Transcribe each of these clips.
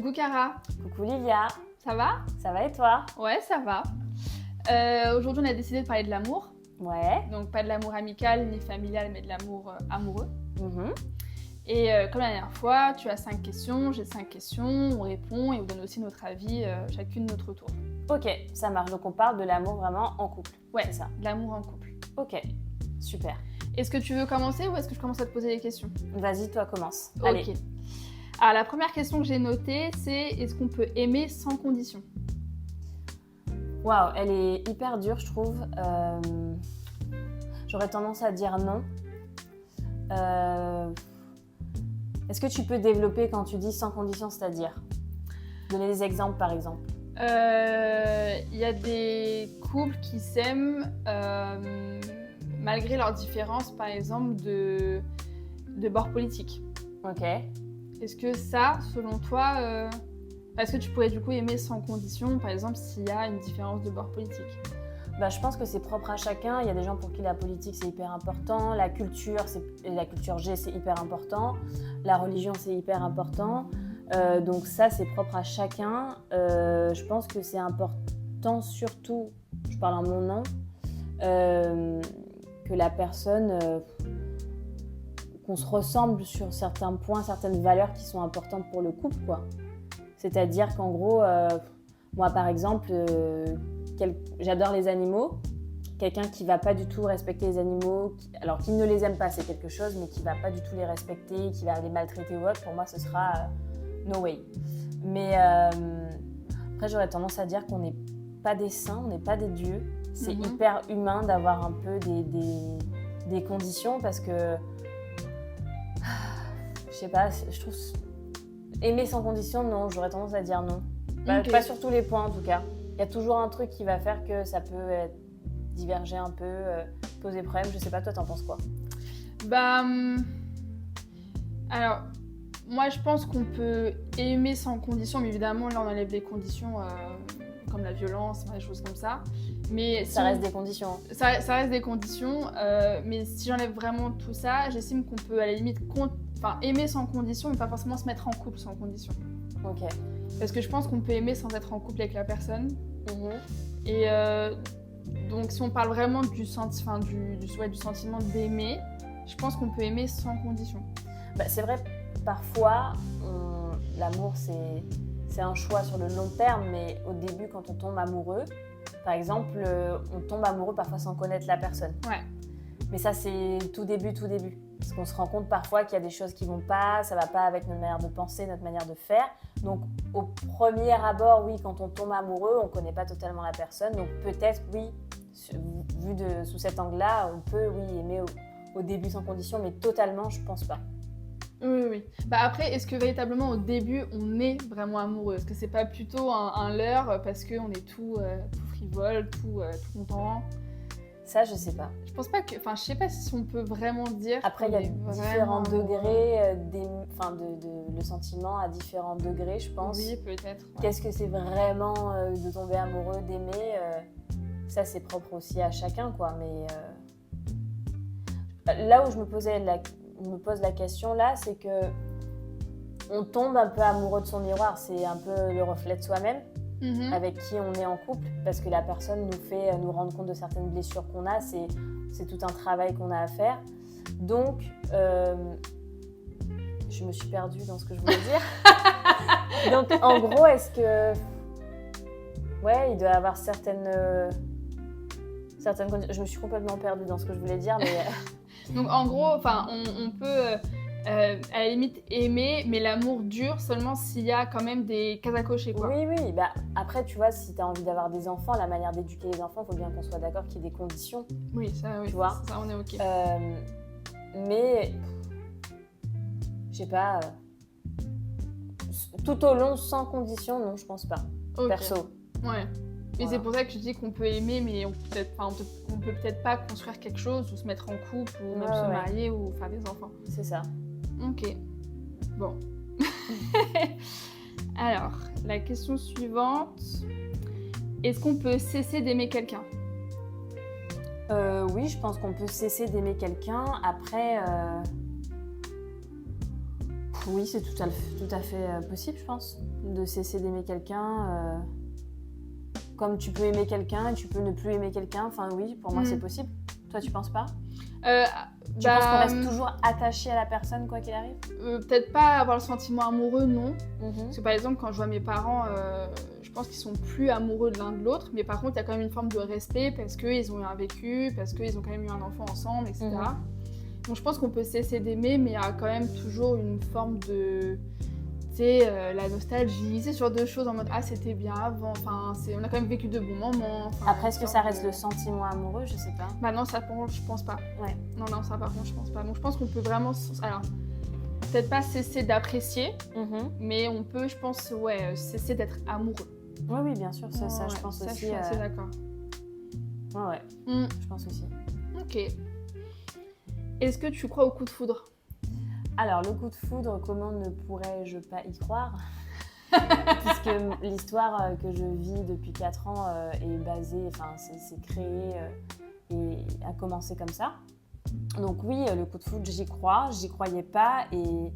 Coucou Cara, Coucou Livia, ça va? ça va et toi? Ouais, ça va. Aujourd'hui, on a décidé de parler de l'amour. Ouais. Donc, pas de l'amour amical ni familial, mais de l'amour amoureux. Mhm. Et comme la dernière fois, tu as 5 questions, j'ai 5 questions, on répond et on donne aussi notre avis, chacune notre tour. Ok, ça marche. Donc on parle de l'amour vraiment en couple. Ouais, c'est ça. de l'amour en couple. Ok, super. Est-ce que tu veux commencer ou est-ce que je commence à te poser des questions? Vas-y, toi commence. Ok. Allez. Alors, la première question que j'ai notée, c'est est-ce qu'on peut aimer sans condition? Waouh, elle est hyper dure, je trouve. J'aurais tendance à dire non. Est-ce que tu peux développer quand tu dis sans condition, c'est-à-dire donner des exemples par exemple? Il y a des couples qui s'aiment malgré leurs différences, par exemple, de bord politique. Ok. Est-ce que ça, selon toi, est-ce que tu pourrais du coup aimer sans condition, par exemple, s'il y a une différence de bord politique? Bah, je pense que c'est propre à chacun. Il y a des gens pour qui la politique c'est hyper important, la culture G c'est hyper important, la religion c'est hyper important. Donc ça c'est propre à chacun. Je pense que c'est important surtout, je parle en mon nom, que la personne, qu'on se ressemble sur certains points, certaines valeurs qui sont importantes pour le couple, quoi. C'est-à-dire qu'en gros, moi par exemple, j'adore les animaux. Quelqu'un qui va pas du tout respecter les animaux, alors qu'il ne les aime pas, c'est quelque chose, mais qui va pas du tout les respecter, qui va les maltraiter ou autre, pour moi ce sera no way. Mais après j'aurais tendance à dire qu'on n'est pas des saints, on n'est pas des dieux. C'est hyper humain d'avoir un peu des conditions parce que je sais pas, je trouve aimer sans condition, non, j'aurais tendance à dire non. Okay. Pas sur tous les points en tout cas. Il y a toujours un truc qui va faire que ça peut diverger un peu, poser problème. Je sais pas, toi t'en penses quoi? Bah, alors, moi je pense qu'on peut aimer sans condition, mais évidemment là on enlève les conditions comme la violence, des choses comme ça. Mais ça reste des conditions. Ça reste des conditions, mais si j'enlève vraiment tout ça, j'estime qu'on peut à la limite aimer sans condition, mais pas forcément se mettre en couple sans condition. Ok. Parce que je pense qu'on peut aimer sans être en couple avec la personne. Et donc si on parle vraiment du sentiment d'aimer, je pense qu'on peut aimer sans condition. Bah, c'est vrai, parfois, l'amour c'est un choix sur le long terme, mais au début quand on tombe amoureux, par exemple, on tombe amoureux parfois sans connaître la personne. Ouais. Mais ça c'est tout début. Parce qu'on se rend compte parfois qu'il y a des choses qui vont pas, ça va pas avec notre manière de penser, notre manière de faire. Donc au premier abord, oui, quand on tombe amoureux, on connaît pas totalement la personne. Donc peut-être, oui, vu sous cet angle-là, on peut, oui, aimer au début sans condition, mais totalement, je pense pas. Oui. Bah après, est-ce que véritablement au début, on est vraiment amoureux? Est-ce que c'est pas plutôt un leurre parce qu'on est tout frivole, tout content? Ça, je sais pas. Je pense pas que... Enfin, je sais pas si on peut vraiment dire... Après, il y a différents degrés, le sentiment à différents degrés, je pense. Oui, peut-être. Ouais. Qu'est-ce que c'est vraiment de tomber amoureux, d'aimer ça, c'est propre aussi à chacun, quoi. Mais là où je me pose la question, là, c'est que on tombe un peu amoureux de son miroir. C'est un peu le reflet de soi-même. Avec qui on est en couple, parce que la personne nous fait nous rendre compte de certaines blessures qu'on a, c'est tout un travail qu'on a à faire. Donc, je me suis perdue dans ce que je voulais dire. Donc, en gros, est-ce que... Ouais, il doit y avoir certaines conditions. Je me suis complètement perdue dans ce que je voulais dire, mais... Donc, en gros, on peut... à la limite aimer, mais l'amour dure seulement s'il y a quand même des cases à cocher, quoi. Oui. Bah, après, tu vois, si tu as envie d'avoir des enfants, la manière d'éduquer les enfants, il faut bien qu'on soit d'accord qu'il y ait des conditions. Oui, ça, oui. Tu vois, ça, on est OK. Mais, je sais pas, tout au long, sans condition, non, je pense pas. Okay. Perso. Ouais. Mais voilà. C'est pour ça que je dis qu'on peut aimer, mais on peut peut-être pas construire quelque chose, ou se mettre en couple, ou même se marier, ou faire des enfants. C'est ça. Ok. Bon. Alors, la question suivante. Est-ce qu'on peut cesser d'aimer quelqu'un? Oui, je pense qu'on peut cesser d'aimer quelqu'un. Après, Oui, c'est tout à fait possible, je pense, de cesser d'aimer quelqu'un. Comme tu peux aimer quelqu'un et tu peux ne plus aimer quelqu'un. Enfin, oui, pour moi, c'est possible. Toi, tu penses pas? Tu penses qu'on reste toujours attaché à la personne, quoi qu'il arrive? Peut-être pas avoir le sentiment amoureux, non. Parce que par exemple, quand je vois mes parents, je pense qu'ils sont plus amoureux de l'un de l'autre. Mais par contre, il y a quand même une forme de respect parce qu'ils ont eu un vécu, parce qu'ils ont quand même eu un enfant ensemble, etc. Donc je pense qu'on peut cesser d'aimer, mais il y a quand même toujours une forme de... Tu sais, la nostalgie, c'est ce genre de choses en mode « Ah, c'était bien avant ». Enfin, on a quand même vécu de bons moments. Enfin, après, est-ce que ça reste le sentiment amoureux? Je sais pas. Bah non, ça par contre, je pense pas. Ouais. Non, ça par contre, je pense pas. Donc je pense qu'on peut vraiment... Alors, peut-être pas cesser d'apprécier, mais on peut, je pense, cesser d'être amoureux. Oui, bien sûr, ça je pense aussi. Je suis assez d'accord. Ouais, je pense aussi. Ok. Est-ce que tu crois au coup de foudre? Alors, le coup de foudre, comment ne pourrais-je pas y croire? Puisque l'histoire que je vis depuis 4 ans est basée, enfin, c'est créé et a commencé comme ça. Donc oui, le coup de foudre, j'y croyais pas. Et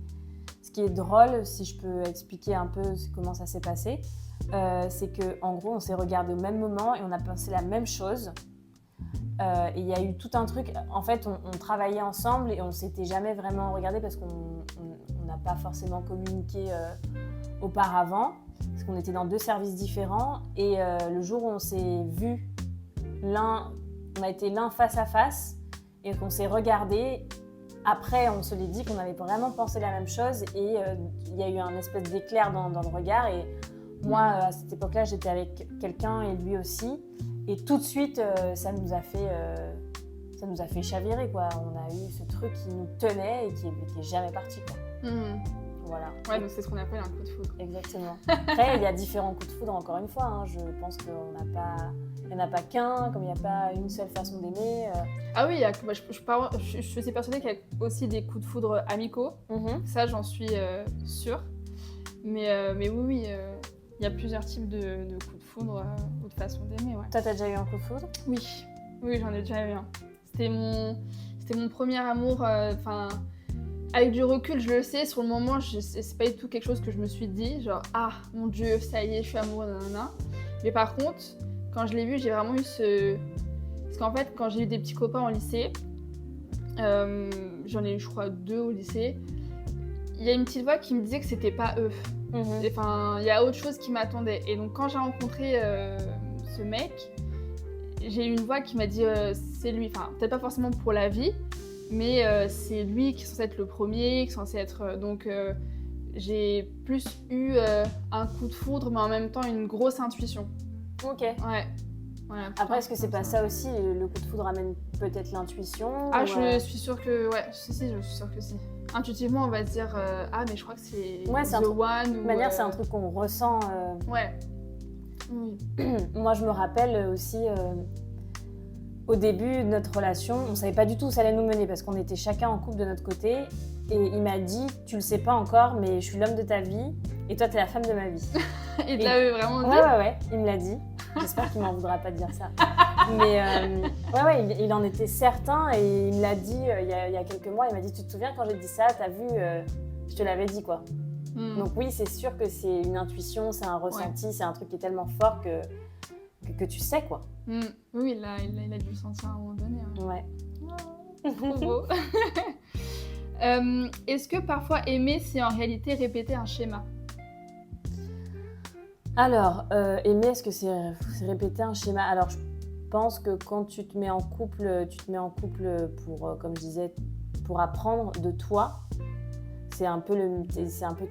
ce qui est drôle, si je peux expliquer un peu comment ça s'est passé, c'est qu'en gros, on s'est regardé au même moment et on a pensé la même chose. Et il y a eu tout un truc, en fait on travaillait ensemble et on s'était jamais vraiment regardé parce qu'on n'a pas forcément communiqué auparavant, parce qu'on était dans 2 services différents. Et le jour où on s'est vu, on a été l'un face à face et qu'on s'est regardé, après on se l'est dit qu'on avait vraiment pensé la même chose. Et il y a eu un espèce d'éclair dans le regard. Et moi à cette époque-là j'étais avec quelqu'un et lui aussi. Et tout de suite, ça nous a fait chavirer, quoi. On a eu ce truc qui nous tenait et qui est jamais parti, quoi. Voilà. Ouais, donc c'est ce qu'on appelle un coup de foudre. Exactement. Après, il y a différents coups de foudre, encore une fois. Hein. Je pense qu'il n'y en a pas qu'un, comme il n'y a pas une seule façon d'aimer. Ah oui, je suis persuadée qu'il y a aussi des coups de foudre amicaux. Ça, j'en suis sûre. Mais oui, il y a plusieurs types de coups de foudre ou de façons d'aimer. Ouais. Toi, t'as déjà eu un coup de foudre? Oui, j'en ai déjà eu un. C'était mon premier amour. Avec du recul, je le sais. Sur le moment, c'est pas du tout quelque chose que je me suis dit. Genre, ah, mon Dieu, ça y est, je suis amoureuse, nanana. Mais par contre, quand je l'ai vu, j'ai vraiment eu ce... Parce qu'en fait, quand j'ai eu des petits copains au lycée, j'en ai eu, je crois, 2 au lycée, il y a une petite voix qui me disait que c'était pas eux. Enfin, il y a autre chose qui m'attendait. Et donc, quand j'ai rencontré ce mec, j'ai eu une voix qui m'a dit c'est lui. Enfin, peut-être pas forcément pour la vie, mais c'est lui qui est censé être le premier, qui est censé être... donc, j'ai plus eu un coup de foudre, mais en même temps une grosse intuition. Ok. Ouais. Voilà, après, est-ce que c'est pas ça aussi, le coup de foudre amène peut-être l'intuition? Ah, je suis sûre que... Ouais, si, je suis sûre que si. Intuitivement, on va se dire ah, mais je crois que c'est The One. De toute manière, c'est un truc qu'on ressent. Ouais. Oui. Moi, je me rappelle aussi, au début de notre relation, on savait pas du tout où ça allait nous mener parce qu'on était chacun en couple de notre côté. Et il m'a dit, tu le sais pas encore, mais je suis l'homme de ta vie et toi, t'es la femme de ma vie. Il te l'avait vraiment dit? Ouais, il me l'a dit. J'espère qu'il m'en voudra pas de dire ça. Mais il en était certain et il me l'a dit il y a quelques mois. Il m'a dit, tu te souviens quand j'ai dit ça, t'as vu, je te l'avais dit, quoi. Donc oui, c'est sûr que c'est une intuition, c'est un ressenti, c'est un truc qui est tellement fort que tu sais, quoi. Oui, il a dû le sentir à un moment donné. Hein. Ouais. Oh, trop beau. Est-ce que parfois aimer, c'est en réalité répéter un schéma? Alors, aimer, est-ce que c'est répéter un schéma? Alors, je pense que quand tu te mets en couple pour, comme je disais, pour apprendre de toi. C'est un peu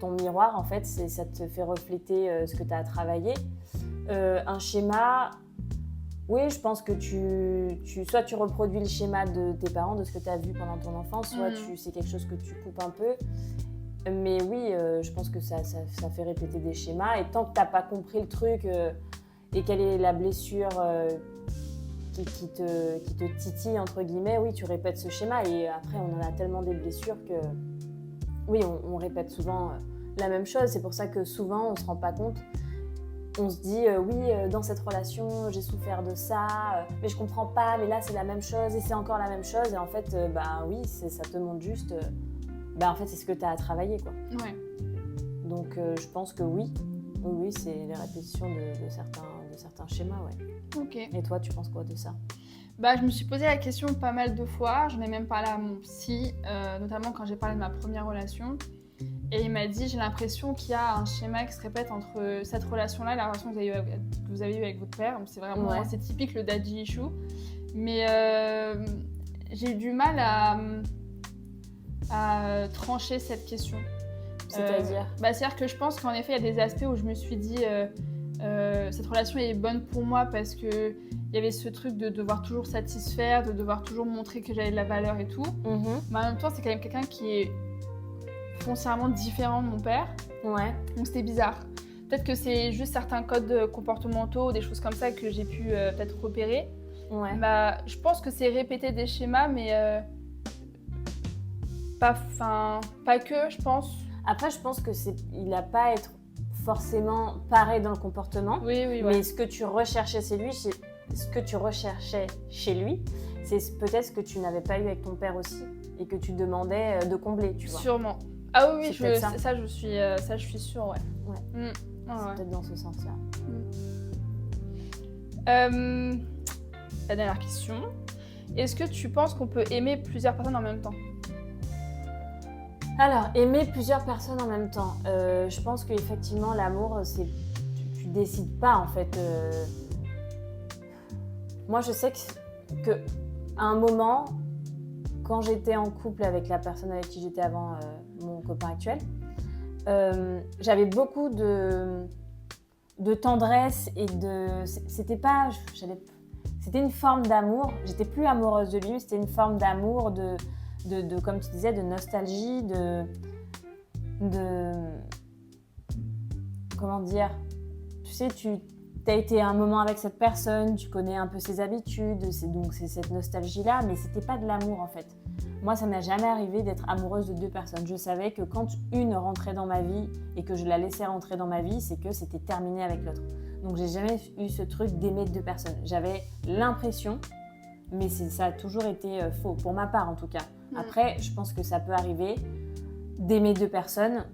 ton miroir, en fait. Ça te fait refléter ce que tu as travaillé. Un schéma, oui, je pense que soit tu reproduis le schéma de tes parents, de ce que tu as vu pendant ton enfance, soit c'est quelque chose que tu coupes un peu. Mais oui, je pense que ça fait répéter des schémas. Et tant que tu n'as pas compris le truc et quelle est la blessure qui te titille, entre guillemets, oui, tu répètes ce schéma. Et après, on en a tellement des blessures que... Oui, on répète souvent la même chose. C'est pour ça que souvent, on ne se rend pas compte. On se dit, dans cette relation, j'ai souffert de ça, mais je ne comprends pas, mais là, c'est la même chose et c'est encore la même chose. Et en fait, oui, ça te montre juste en fait, c'est ce que tu as à travailler, quoi. Ouais. Donc, je pense que oui, c'est les répétitions de certains schémas, ouais. Ok. Et toi, tu penses quoi de ça? Je me suis posé la question pas mal de fois. J'en ai même parlé à mon psy, notamment quand j'ai parlé de ma première relation. Et il m'a dit, j'ai l'impression qu'il y a un schéma qui se répète entre cette relation-là et la relation que vous avez eue avec votre père. Donc, c'est vraiment c'est typique le daddy issue. Mais j'ai eu du mal à trancher cette question. C'est-à-dire C'est-à-dire que je pense qu'en effet, il y a des aspects où je me suis dit cette relation est bonne pour moi parce qu'il y avait ce truc de devoir toujours satisfaire, de devoir toujours montrer que j'avais de la valeur et tout. Mais en même temps, c'est quand même quelqu'un qui est foncièrement différent de mon père. Ouais. Donc c'était bizarre. Peut-être que c'est juste certains codes comportementaux, des choses comme ça que j'ai pu peut-être repérer. Ouais. Je pense que c'est répéter des schémas, mais pas que, je pense. Après, je pense il n'a pas à être forcément pareil dans le comportement. Oui. Mais ce que tu recherchais chez lui, c'est peut-être ce que tu n'avais pas eu avec ton père aussi et que tu demandais de combler, tu vois. Sûrement. Ah oui, ça, je suis sûre, ouais. Ouais. C'est peut-être dans ce sens-là. La dernière question. Est-ce que tu penses qu'on peut aimer plusieurs personnes en même temps? Alors, aimer plusieurs personnes en même temps. Je pense qu'effectivement, l'amour, tu décides pas, en fait. Moi, je sais qu'à un moment, quand j'étais en couple avec la personne avec qui j'étais avant mon copain actuel, j'avais beaucoup de tendresse et c'était une forme d'amour. J'étais plus amoureuse de lui, c'était une forme d'amour, de comme tu disais, de nostalgie, comment dire, tu sais, tu as été un moment avec cette personne, tu connais un peu ses habitudes, c'est cette nostalgie-là, mais c'était pas de l'amour en fait. Moi, ça m'est jamais arrivé d'être amoureuse de deux personnes. Je savais que quand une rentrait dans ma vie et que je la laissais rentrer dans ma vie, c'est que c'était terminé avec l'autre. Donc, j'ai jamais eu ce truc d'aimer deux personnes. J'avais l'impression, mais ça a toujours été faux, pour ma part en tout cas. Après, je pense que ça peut arriver d'aimer deux personnes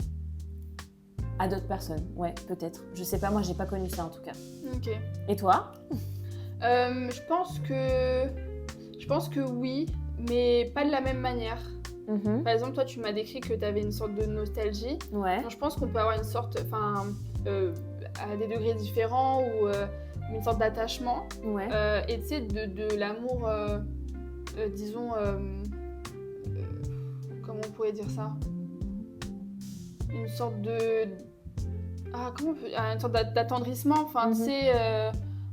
à d'autres personnes. Ouais, peut-être. Je sais pas, moi, j'ai pas connu ça en tout cas. Ok. Et toi? Je pense que oui, mais pas de la même manière. Par exemple, toi, tu m'as décrit que tu avais une sorte de nostalgie. Ouais. Donc, je pense qu'on peut avoir une sorte, à des degrés différents ou une sorte d'attachement. Ouais. Et tu sais, de l'amour, disons, comment on pourrait dire ça? Une sorte une sorte d'attendrissement, tu sais...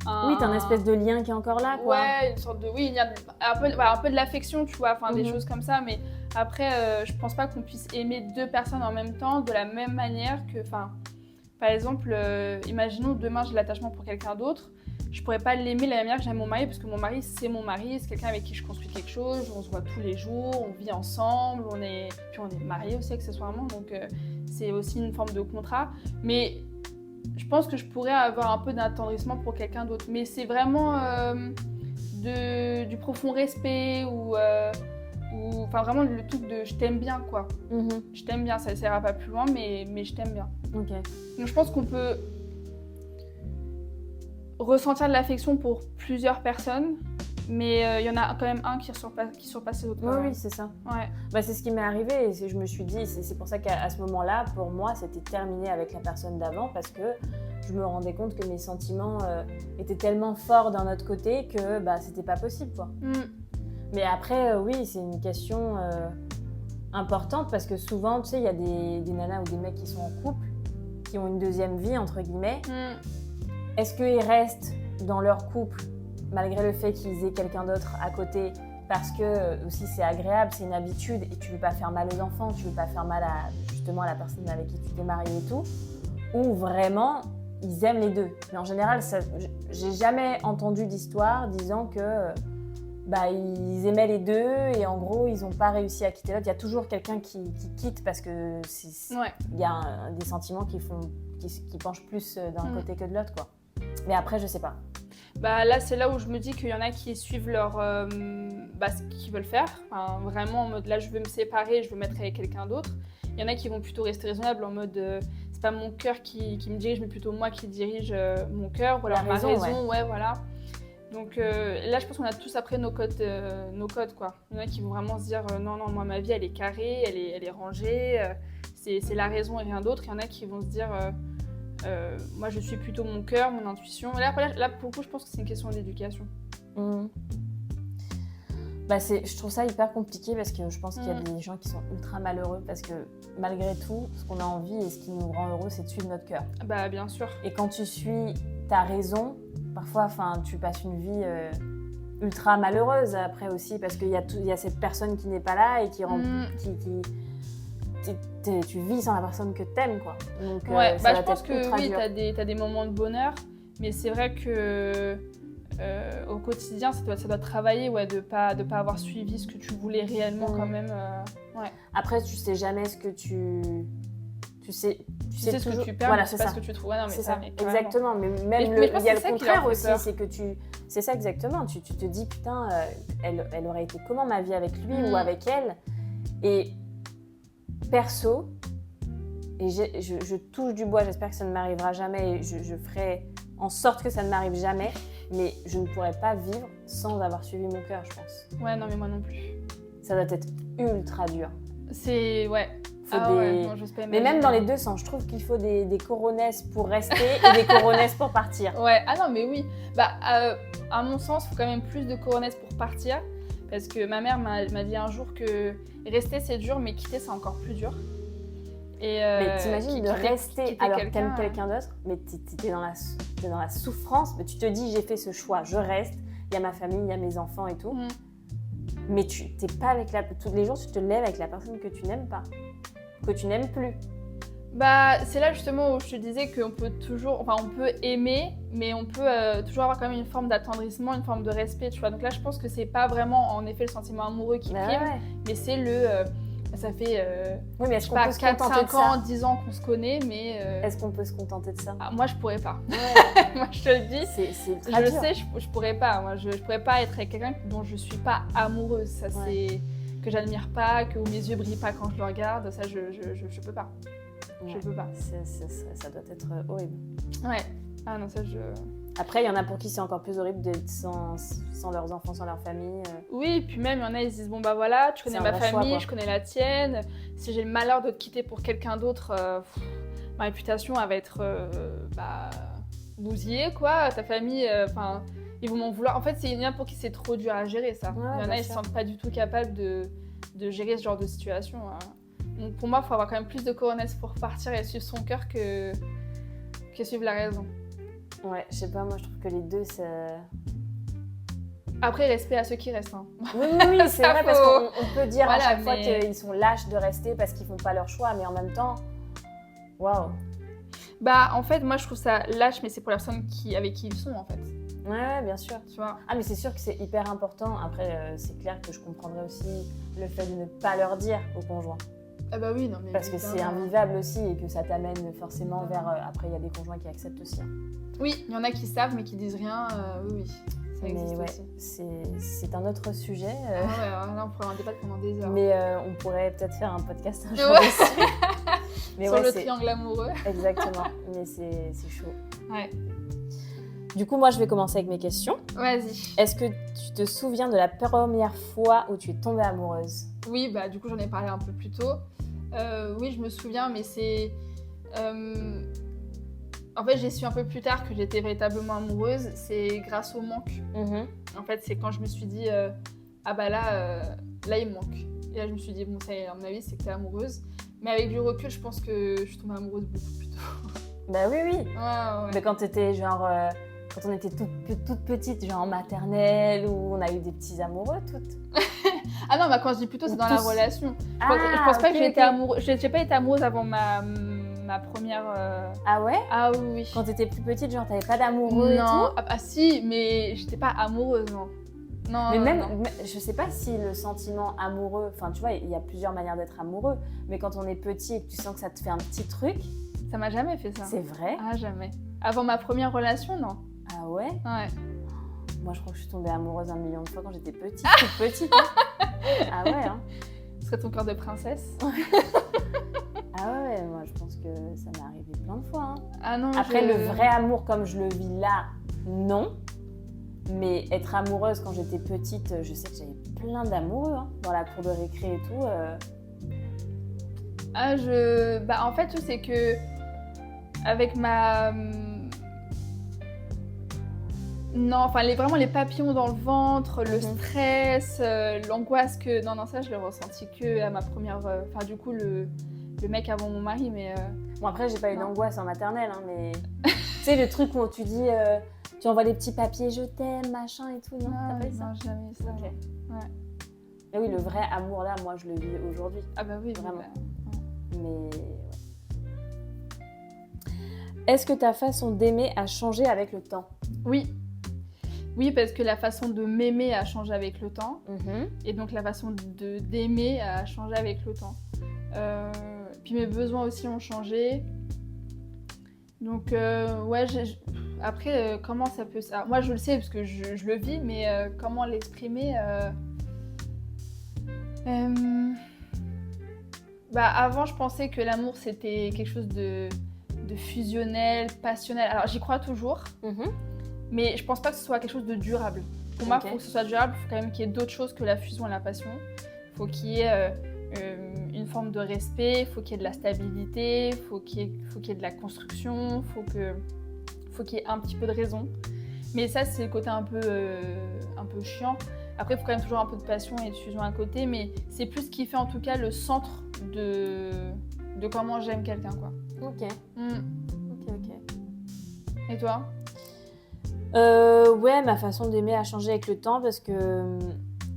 Oui, t'as un espèce de lien qui est encore là, quoi. Ouais, une sorte de... Oui, il y a un peu de l'affection, tu vois, des choses comme ça, mais après, je pense pas qu'on puisse aimer deux personnes en même temps de la même manière que... Par exemple, imaginons demain j'ai l'attachement pour quelqu'un d'autre, je pourrais pas l'aimer de la même manière que j'aime mon mari, parce que mon mari, c'est quelqu'un avec qui je construis quelque chose, on se voit tous les jours, on vit ensemble, puis on est mariés aussi accessoirement, donc c'est aussi une forme de contrat. Mais je pense que je pourrais avoir un peu d'attendrissement pour quelqu'un d'autre, mais c'est vraiment du profond respect ou vraiment le truc de je t'aime bien, quoi. Je t'aime bien, ça ira pas plus loin, mais je t'aime bien. Ok. Donc je pense qu'on peut ressentir de l'affection pour plusieurs personnes, mais il y en a quand même un qui surpasse les autres. Oui, c'est ça. Ouais. C'est ce qui m'est arrivé et je me suis dit, c'est pour ça qu'à ce moment-là, pour moi, c'était terminé avec la personne d'avant parce que je me rendais compte que mes sentiments étaient tellement forts d'un autre côté que c'était pas possible, quoi. Mais après, oui, c'est une question importante parce que souvent, tu sais, il y a des nanas ou des mecs qui sont en couple, qui ont une deuxième vie, entre guillemets. Est-ce qu'ils restent dans leur couple malgré le fait qu'ils aient quelqu'un d'autre à côté parce que aussi c'est agréable, c'est une habitude et tu veux pas faire mal aux enfants, tu veux pas faire mal justement à la personne avec qui tu t'es marié et tout, ou vraiment ils aiment les deux. Mais en général, j'ai jamais entendu d'histoire disant que ils aimaient les deux et en gros ils n'ont pas réussi à quitter l'autre. Il y a toujours quelqu'un qui quitte parce que il y a des sentiments qui penchent plus d'un côté que de l'autre, quoi. Mais après, je sais pas. Là, c'est là où je me dis qu'il y en a qui suivent ce qu'ils veulent faire. Enfin, vraiment en mode là, je veux me séparer, je veux me mettre avec quelqu'un d'autre. Il y en a qui vont plutôt rester raisonnables en mode c'est pas mon cœur qui me dirige, mais plutôt moi qui dirige mon cœur. Ou alors ma raison, ouais, voilà. Donc là, je pense qu'on a tous après nos codes, quoi. Il y en a qui vont vraiment se dire non, moi, ma vie, elle est carrée, elle est rangée, c'est la raison et rien d'autre. Il y en a qui vont se dire moi, je suis plutôt mon cœur, mon intuition. Là, pour le coup, je pense que c'est une question d'éducation. Je trouve ça hyper compliqué parce que je pense qu'il y a des gens qui sont ultra malheureux parce que malgré tout, ce qu'on a envie et ce qui nous rend heureux, c'est de suivre notre cœur. Bah, bien sûr. Et quand tu suis ta raison, parfois, tu passes une vie ultra malheureuse après aussi parce qu'il y a cette personne qui n'est pas là et tu vis sans la personne que t'aimes, quoi. Donc, ouais, je pense que oui, t'as des moments de bonheur, mais c'est vrai que au quotidien, ça doit travailler, ouais, de pas avoir suivi ce que tu voulais réellement quand même. Ouais. Après, tu sais jamais ce que tu sais ce toujours... que tu perds, voilà, c'est pas ce que tu trouves. Ouais, non, mais c'est ça. Mais exactement. Mais même il y a le contraire aussi, c'est que c'est ça exactement. Tu te dis putain, elle aurait été comment ma vie avec lui ou avec elle. Et perso, et je touche du bois, j'espère que ça ne m'arrivera jamais et je ferai en sorte que ça ne m'arrive jamais, mais je ne pourrais pas vivre sans avoir suivi mon cœur, je pense. Ouais, non, mais moi non plus. Ça doit être ultra dur. C'est... ouais. Non, j'ose pas imaginer. Mais même dans les deux sens, je trouve qu'il faut des coronesses pour rester et des coronesses pour partir. Ouais, ah non, mais oui. À mon sens, il faut quand même plus de coronesses pour partir. Parce que ma mère m'a dit un jour que rester c'est dur, mais quitter c'est encore plus dur. Mais t'imagines de rester alors que t'aimes quelqu'un d'autre, mais t'es dans la souffrance, mais tu te dis j'ai fait ce choix, je reste, il y a ma famille, il y a mes enfants et tout. Mais t'es pas avec tous les jours, tu te lèves avec la personne que tu n'aimes pas, que tu n'aimes plus. C'est là justement où je te disais qu'on peut on peut aimer, mais on peut toujours avoir quand même une forme d'attendrissement, une forme de respect, tu vois. Donc là, je pense que c'est pas vraiment en effet le sentiment amoureux qui prime, mais c'est ça fait oui, mais est-ce qu'on peut se contenter 4, 5 ans, 10 ans qu'on se connaît, mais... Est-ce qu'on peut se contenter de ça? Moi, je pourrais pas. Ouais. Moi, je te le dis. Je sais, je pourrais pas. Moi, je pourrais pas être avec quelqu'un dont je suis pas amoureuse. Ça, c'est... Que j'admire pas, que mes yeux brillent pas quand je le regarde. Ça, je peux pas. Ouais. Je peux pas. Ça doit être horrible. Ouais. Ah non, ça, Après, il y en a pour qui c'est encore plus horrible d'être sans leurs enfants, sans leur famille. Oui, puis même, il y en a, ils se disent, bon bah voilà, tu connais ma famille, choix, je connais la tienne. Si j'ai le malheur de te quitter pour quelqu'un d'autre, ma réputation, elle va être bousillée, quoi. Ta famille, ils vont m'en vouloir. En fait, il y en a pour qui c'est trop dur à gérer, ça. Ouais, il y en a, ils se sentent pas du tout capables de gérer ce genre de situation. Donc pour moi, il faut avoir quand même plus de coronesses pour partir et suivre son cœur que suivre la raison. Ouais, je sais pas, moi je trouve que les deux, ça... Après, respect à ceux qui restent. Hein. Oui, c'est vrai, parce qu'on peut dire à chaque fois qu'ils sont lâches de rester parce qu'ils font pas leur choix, mais en même temps, waouh. En fait, moi je trouve ça lâche, mais c'est pour la personne avec qui ils sont, en fait. Ouais, bien sûr. Tu vois. Ah, mais c'est sûr que c'est hyper important. Après, c'est clair que je comprendrais aussi le fait de ne pas leur dire au conjoint. Ah bah oui, non mais... Parce que c'est invivable aussi et que ça t'amène forcément vers... Après, il y a des conjoints qui acceptent aussi. Hein. Oui, il y en a qui savent mais qui disent rien. Oui, ça existe aussi. C'est un autre sujet. Là, on pourrait en débattre pendant des heures. Mais on pourrait peut-être faire un podcast un jour dessus. Mais sur le triangle amoureux. Exactement, mais c'est chaud. Ouais. Du coup, moi, je vais commencer avec mes questions. Vas-y. Est-ce que tu te souviens de la première fois où tu es tombée amoureuse? Oui, du coup, j'en ai parlé un peu plus tôt. Oui, je me souviens, mais c'est... En fait, j'ai su un peu plus tard que j'étais véritablement amoureuse. C'est grâce au manque. En fait, c'est quand je me suis dit, là, il me manque. Et là, je me suis dit, bon, ça y est, à mon avis, c'est que t'es amoureuse. Mais avec du recul, je pense que je suis tombée amoureuse beaucoup plus tôt. Bah oui. Ouais. Mais quand t'étais genre... Quand on était toute petite, genre en maternelle, où on a eu des petits amoureux toutes. Ah non, quand je dis plutôt, c'est dans la relation. Je pense pas que j'ai été amoureuse. J'ai pas été amoureuse avant ma première... Ah ouais? Ah oui. Quand t'étais plus petite, genre t'avais pas d'amoureux et tout? Non, si, mais j'étais pas amoureuse, non. Non, mais même, non. Je sais pas si le sentiment amoureux, enfin tu vois, il y a plusieurs manières d'être amoureux, mais quand on est petit et que tu sens que ça te fait un petit truc... Ça m'a jamais fait ça. C'est vrai? Ah, jamais. Avant ma première relation, non. Ah ouais? Ouais. Moi, je crois que je suis tombée amoureuse 1 million de fois quand j'étais petite, toute petite. Hein. Ah ouais, hein. Ce serait ton cœur de princesse. Ah ouais, moi, je pense que ça m'est arrivé plein de fois. Hein. Ah non, Après, le vrai amour comme je le vis là, non. Mais être amoureuse quand j'étais petite, je sais que j'avais plein d'amoureux hein, dans la cour de récré et tout. En fait, c'est que avec ma... Non, enfin, vraiment les papillons dans le ventre, le stress, l'angoisse que... Non, ça, je l'ai ressenti que à ma première... Enfin, du coup, le mec avant mon mari, mais... Bon, après, j'ai pas eu d'angoisse en maternelle, hein, mais... tu sais, le truc où tu dis... tu envoies des petits papiers, je t'aime, machin et tout, non? T'as pas eu ça? Non, jamais eu ça. Okay. Ouais. Et oui, le vrai amour, là, moi, je le vis aujourd'hui. Ah bah oui, vraiment. Ouais. Mais... Est-ce que ta façon d'aimer a changé avec le temps? Oui. Oui, parce que la façon de m'aimer a changé avec le temps. Et donc la façon d'aimer a changé avec le temps. Puis mes besoins aussi ont changé. Donc ouais, après, comment ça peut... Moi, je le sais parce que je le vis, mais comment l'exprimer Avant, je pensais que l'amour, c'était quelque chose de fusionnel, passionnel. Alors, j'y crois toujours, mais je pense pas que ce soit quelque chose de durable. Pour moi, il faut que ce soit durable, il faut quand même qu'il y ait d'autres choses que la fusion et la passion. Il faut qu'il y ait une forme de respect, il faut qu'il y ait de la stabilité, il faut qu'il y ait de la construction, il faut qu'il y ait un petit peu de raison. Mais ça, c'est le côté un peu chiant. Après, il faut quand même toujours un peu de passion et de fusion à côté, mais c'est plus ce qui fait en tout cas le centre de comment j'aime quelqu'un, quoi. Ok. Ok. Et toi? Ouais, ma façon d'aimer a changé avec le temps parce que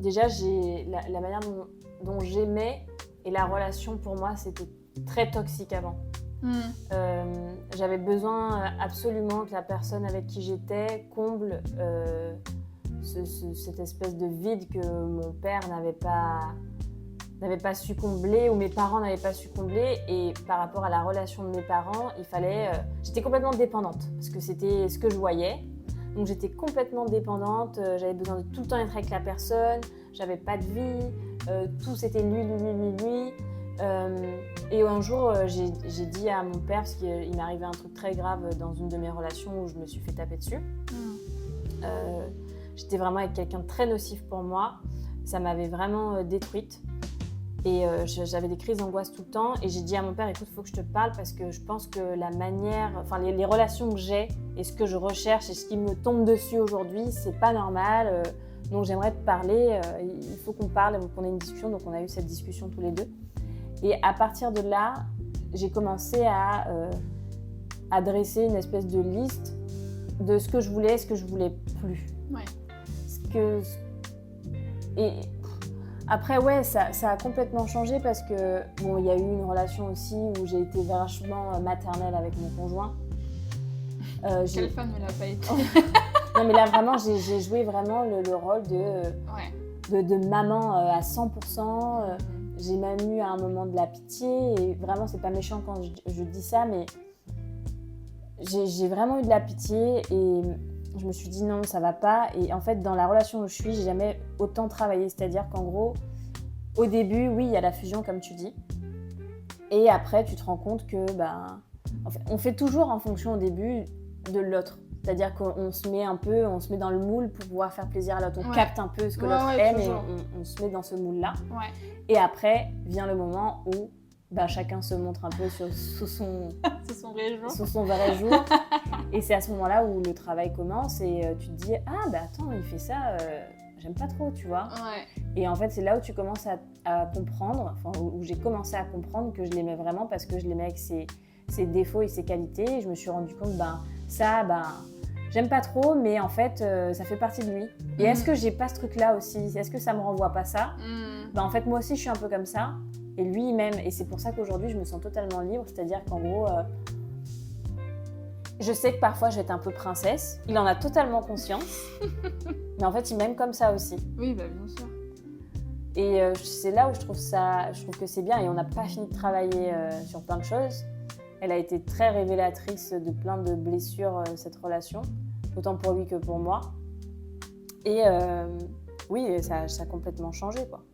déjà, la manière dont j'aimais et la relation pour moi, c'était très toxique avant. J'avais besoin absolument que la personne avec qui j'étais comble cette espèce de vide que mon père n'avait pas su combler ou mes parents n'avaient pas su combler. Et par rapport à la relation de mes parents, j'étais complètement dépendante parce que c'était ce que je voyais. Donc j'étais complètement dépendante, j'avais besoin de tout le temps être avec la personne, j'avais pas de vie, tout c'était lui. Et un jour, j'ai dit à mon père, parce qu'il m'est arrivé un truc très grave dans une de mes relations où je me suis fait taper dessus. J'étais vraiment avec quelqu'un de très nocif pour moi, ça m'avait vraiment détruite. Et j'avais des crises d'angoisse tout le temps. Et j'ai dit à mon père, écoute, il faut que je te parle parce que je pense que la manière, enfin les relations que j'ai et ce que je recherche et ce qui me tombe dessus aujourd'hui, c'est pas normal. Donc j'aimerais te parler, il faut qu'on parle, qu'on ait une discussion. Donc on a eu cette discussion tous les deux. Et à partir de là, j'ai commencé à dresser une espèce de liste de ce que je voulais et ce que je voulais plus. Ouais. Après, ouais, ça a complètement changé parce que, bon, il y a eu une relation aussi où j'ai été vachement maternelle avec mon conjoint. Quelle femme ne l'a pas été? Non, mais là, vraiment, j'ai joué vraiment le rôle de maman à 100%. J'ai même eu à un moment de la pitié. Et vraiment, c'est pas méchant quand je dis ça, mais j'ai vraiment eu de la pitié et je me suis dit non, ça va pas. Et en fait, dans la relation où je suis, j'ai jamais autant travaillé. C'est-à-dire qu'en gros, au début, oui, il y a la fusion, comme tu dis. Et après, tu te rends compte que, en fait, on fait toujours en fonction au début de l'autre. C'est-à-dire qu'on se met dans le moule pour pouvoir faire plaisir à l'autre. On capte un peu ce que l'autre aime toujours. Et on se met dans ce moule-là. Ouais. Et après, vient le moment où chacun se montre un peu sous son vrai jour. Et c'est à ce moment-là où le travail commence et tu te dis « Ah, attends, il fait ça, j'aime pas trop, tu vois. Ouais. » Et en fait, c'est là où tu commences à comprendre, où j'ai commencé à comprendre que je l'aimais vraiment parce que je l'aimais avec ses défauts et ses qualités. Et je me suis rendu compte, j'aime pas trop, mais en fait, ça fait partie de lui. Et est-ce que j'ai pas ce truc-là aussi? Est-ce que ça me renvoie pas ça? En fait, moi aussi, je suis un peu comme ça. Et lui, il m'aime. Et c'est pour ça qu'aujourd'hui, je me sens totalement libre. C'est-à-dire qu'en gros, je sais que parfois, je vais être un peu princesse. Il en a totalement conscience. Mais en fait, il m'aime comme ça aussi. Oui, bien sûr. Et c'est là où je trouve que c'est bien. Et on n'a pas fini de travailler sur plein de choses. Elle a été très révélatrice de plein de blessures, cette relation. Autant pour lui que pour moi. Et oui, ça a complètement changé, quoi.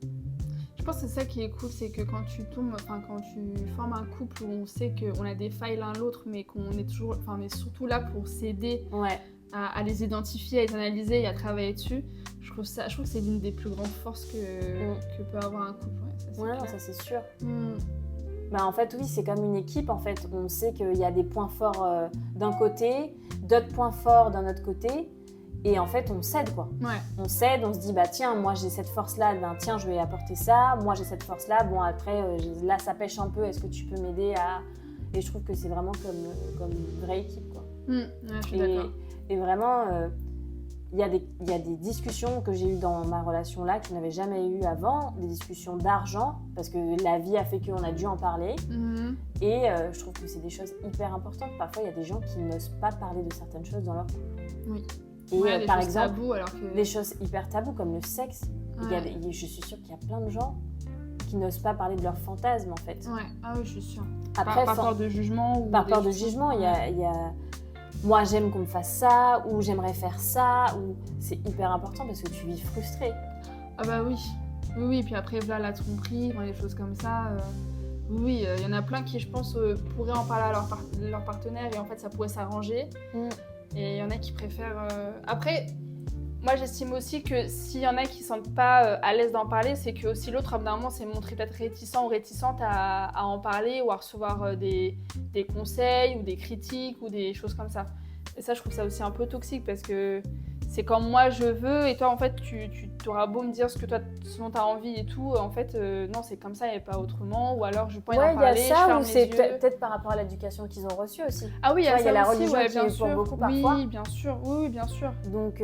Je pense que c'est ça qui est cool, c'est que quand tu formes un couple où on sait qu'on a des failles l'un l'autre, mais qu'on est toujours, on est surtout là pour s'aider à les identifier, à les analyser et à travailler dessus. Je trouve que c'est l'une des plus grandes forces que peut avoir un couple. Ça c'est sûr. Bah, en fait, oui, c'est comme une équipe. En fait, on sait qu'il y a des points forts d'un côté, d'autres points forts d'un autre côté. Et en fait, on s'aide, quoi. Ouais. On s'aide, on se dit, bah tiens, moi j'ai cette force-là, tiens, je vais apporter ça. Moi j'ai cette force-là, bon après, là ça pêche un peu, est-ce que tu peux m'aider à... Et je trouve que c'est vraiment comme une vraie équipe, quoi. Ouais, je suis d'accord. Et vraiment, il y a des discussions que j'ai eues dans ma relation là que je n'avais jamais eues avant, des discussions d'argent, parce que la vie a fait qu'on a dû en parler. Et je trouve que c'est des choses hyper importantes. Parfois, il y a des gens qui n'osent pas parler de certaines choses dans leur couple. Oui. Et par exemple, tabous, alors que... des choses hyper tabous comme le sexe. Je suis sûre qu'il y a plein de gens qui n'osent pas parler de leurs fantasmes, en fait. Ouais, ah oui, je suis sûre. Après, par peur de jugement ou par peur de jugement, il y a moi j'aime qu'on me fasse ça, ou j'aimerais faire ça, ou c'est hyper important parce que tu vis frustré. Ah bah oui. Oui, puis après, voilà, la tromperie, des choses comme ça. Oui, il y en a plein qui, je pense, pourraient en parler à leur partenaire et en fait, ça pourrait s'arranger. Et il y en a qui préfèrent... Après, moi, j'estime aussi que s'il y en a qui ne sentent pas à l'aise d'en parler, c'est que aussi l'autre, normalement, s'est montré peut-être réticent ou réticente à en parler ou à recevoir des conseils ou des critiques ou des choses comme ça. Et ça, je trouve ça aussi un peu toxique parce que c'est comme moi je veux et toi, en fait, tu auras beau me dire ce dont tu as envie et tout, en fait, non, c'est comme ça et pas autrement. Ou alors, je peux pas en parler, il y a ça, ou c'est peut-être par rapport à l'éducation qu'ils ont reçue aussi. Ah oui, il y a ça la aussi, religion qui bien est sûr. pour beaucoup parfois. Oui, bien sûr, oui, bien sûr. Donc,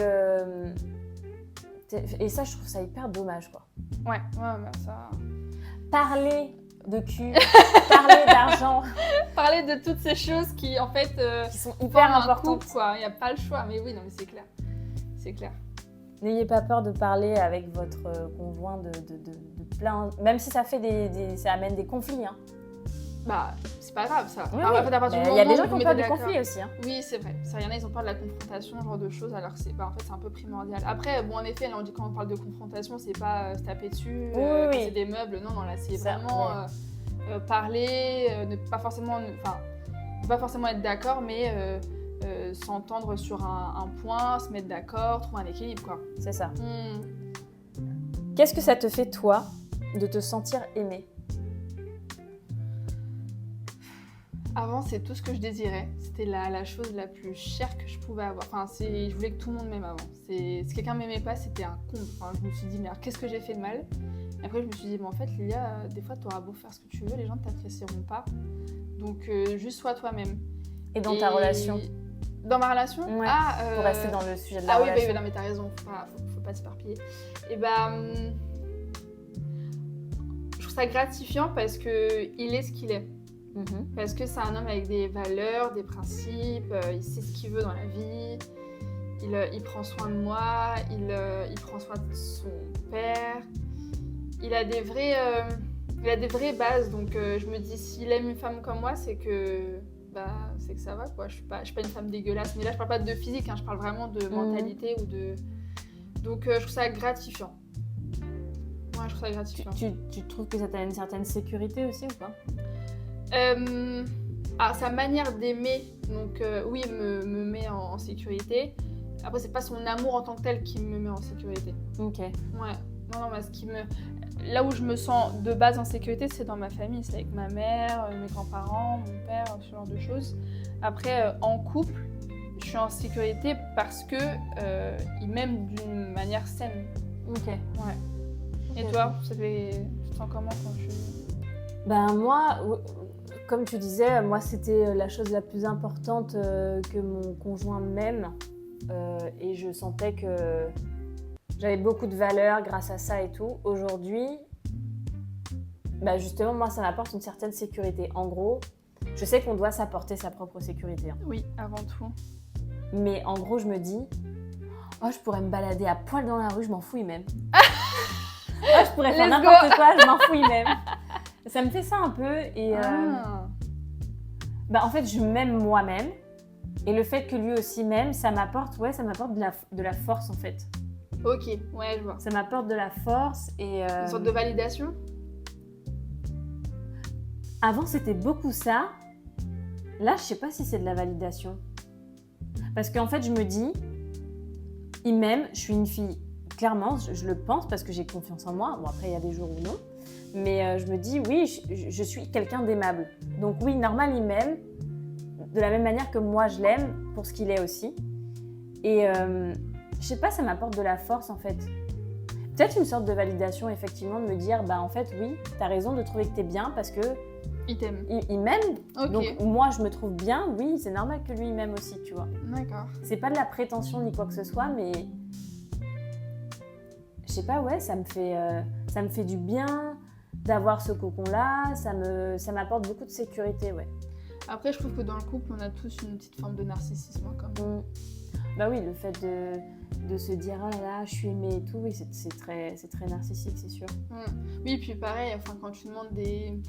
et ça, je trouve ça hyper dommage, quoi. Ouais, bah ça... Parler de cul, parler d'argent. Parler de toutes ces choses qui, en fait, qui sont hyper importantes. Il n'y a pas le choix, mais oui, non, mais c'est clair. C'est clair. N'ayez pas peur de parler avec votre conjoint de plein... Même si ça fait ça amène des conflits, hein. Bah, c'est pas grave, ça. Oui, en fait, à partir du moment il y a des gens où qui ont vous peur mettez du conflit aussi, hein. Oui, c'est vrai. Il y en a, ils ont peur de la confrontation, ce genre de choses, alors que c'est un peu primordial. Après, bon, en effet, là, on dit quand on parle de confrontation, c'est pas se taper dessus, casser des meubles. Non, là, c'est vraiment parler, ne pas forcément être d'accord, mais s'entendre sur un point, se mettre d'accord, trouver un équilibre, quoi. C'est ça. Qu'est-ce que ça te fait, toi, de te sentir aimé ? Avant, c'est tout ce que je désirais. C'était la chose la plus chère que je pouvais avoir. Je voulais que tout le monde m'aime avant. Si quelqu'un m'aimait pas, c'était un comble. Je me suis dit, mais alors, qu'est-ce que j'ai fait de mal ? Et après, je me suis dit, mais en fait, Lilia, des fois, tu auras beau faire ce que tu veux, les gens ne t'apprécieront pas. Donc, juste sois toi-même. Et dans ta relation ? Dans ma relation ? Ouais. Pour rester dans le sujet de la relation. Ah oui, non, mais t'as raison. Faut pas s'éparpiller. Et je trouve ça gratifiant parce qu'il est ce qu'il est. Parce que c'est un homme avec des valeurs, des principes, il sait ce qu'il veut dans la vie, il prend soin de moi, il prend soin de son père, il a des vraies bases, donc je me dis s'il aime une femme comme moi, c'est que ça va, quoi. Je suis pas une femme dégueulasse, mais là je parle pas de physique, hein, je parle vraiment de mentalité ou de... Donc je trouve ça gratifiant. Ouais, je trouve ça gratifiant. Tu trouves que ça t'a une certaine sécurité aussi ou pas ? Sa manière d'aimer, donc oui, me met en sécurité. Après, c'est pas son amour en tant que tel qui me met en sécurité. Ok. Ouais. Non, là où je me sens de base en sécurité, c'est dans ma famille. C'est avec ma mère, mes grands-parents, mon père, ce genre de choses. Après, en couple, je suis en sécurité parce que il m'aime d'une manière saine. Ok. Ouais. Et toi, tu te sens comment quand tu... Moi, comme tu disais, moi c'était la chose la plus importante que mon conjoint m'aime et je sentais que j'avais beaucoup de valeur grâce à ça et tout. Aujourd'hui, justement, moi ça m'apporte une certaine sécurité. En gros, je sais qu'on doit s'apporter sa propre sécurité. Hein. Oui, avant tout. Mais en gros, je me dis, je pourrais me balader à poil dans la rue, je m'en fouille même. Je pourrais faire n'importe quoi, je m'en fouille même. Ça me fait ça un peu et en fait je m'aime moi-même et le fait que lui aussi m'aime, ça m'apporte de la force en fait. Ok, ouais, je vois. Ça m'apporte de la force et... Une sorte de validation. Avant, c'était beaucoup ça. Là, je sais pas si c'est de la validation. Parce qu'en fait, je me dis, il m'aime, je suis une fille. Clairement, je le pense parce que j'ai confiance en moi. Bon, après, il y a des jours où non. Mais je me dis, oui, je suis quelqu'un d'aimable. Donc oui, normal, il m'aime de la même manière que moi, je l'aime pour ce qu'il est aussi. Et je sais pas, ça m'apporte de la force en fait. Peut-être une sorte de validation, effectivement, de me dire, bah en fait, oui, t'as raison de trouver que t'es bien parce que Il t'aime. il m'aime. Ok. Donc moi, je me trouve bien, oui, c'est normal que lui, il m'aime aussi, tu vois. D'accord. C'est pas de la prétention ni quoi que ce soit, mais je sais pas, ouais, ça me fait du bien d'avoir ce cocon-là, ça m'apporte beaucoup de sécurité, ouais. Après, je trouve que dans le couple, on a tous une petite forme de narcissisme hein, quand même. Bah oui, le fait de se dire oh là là, je suis aimée et tout, oui, c'est très narcissique, c'est sûr. Oui, puis pareil, enfin, quand tu demandes des...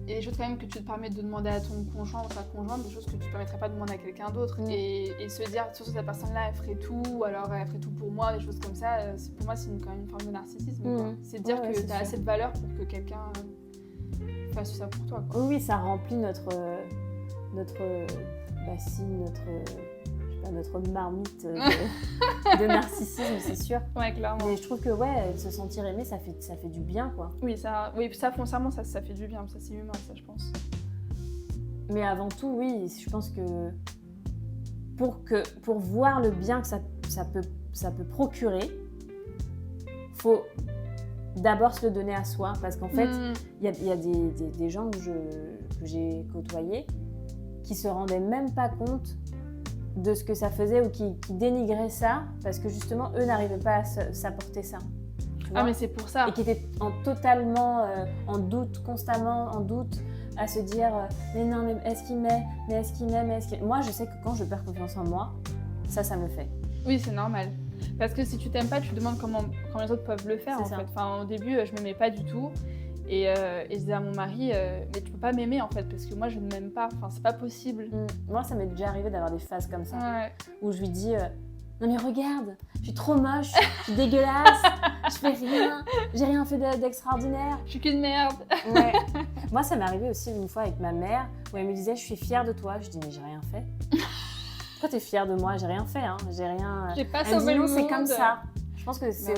Il y a des choses quand même que tu te permets de demander à ton conjoint ou ta conjointe, des choses que tu ne permettrais pas de demander à quelqu'un d'autre. Et se dire, surtout cette personne-là, elle ferait tout, ou alors elle ferait tout pour moi, des choses comme ça, pour moi, c'est quand même une forme de narcissisme. C'est de dire que tu as assez de valeur pour que quelqu'un fasse ça pour toi. Quoi. Oui, ça remplit notre bassine, notre marmite de narcissisme, c'est sûr. Ouais, clairement. Mais je trouve que ouais, se sentir aimé, ça fait du bien, quoi. Oui, ça foncièrement, ça fait du bien, ça c'est humain, ça je pense. Mais avant tout, oui, je pense que pour voir le bien que ça peut procurer, faut d'abord se le donner à soi, parce qu'en fait, il y a des gens que j'ai côtoyés qui se rendaient même pas compte de ce que ça faisait ou qui dénigraient ça parce que justement eux n'arrivaient pas à s'apporter ça. Ah mais c'est pour ça. Et qui étaient totalement en doute, constamment en doute, à se dire mais non, mais est-ce qu'il m'aime, mais est-ce qu'il m'aime, Moi je sais que quand je perds confiance en moi, ça me fait. Oui, c'est normal. Parce que si tu t'aimes pas, tu te demandes comment les autres peuvent le faire en fait. Enfin, au début, je m'aimais pas du tout. Et je disais à mon mari, mais tu peux pas m'aimer en fait, parce que moi je ne m'aime pas, enfin c'est pas possible. Moi ça m'est déjà arrivé d'avoir des phases comme ça, où je lui dis, non mais regarde, je suis trop moche, je suis dégueulasse, je fais rien, j'ai rien fait d'extraordinaire. Je suis qu'une merde. Ouais. Moi ça m'est arrivé aussi une fois avec ma mère, où elle me disait, je suis fière de toi. Je dis, mais j'ai rien fait. Pourquoi t'es fière de moi? J'ai rien fait, hein. J'ai rien... J'ai pas elle sauvé le me dit, non, monde. c'est comme ça. Je pense que c'est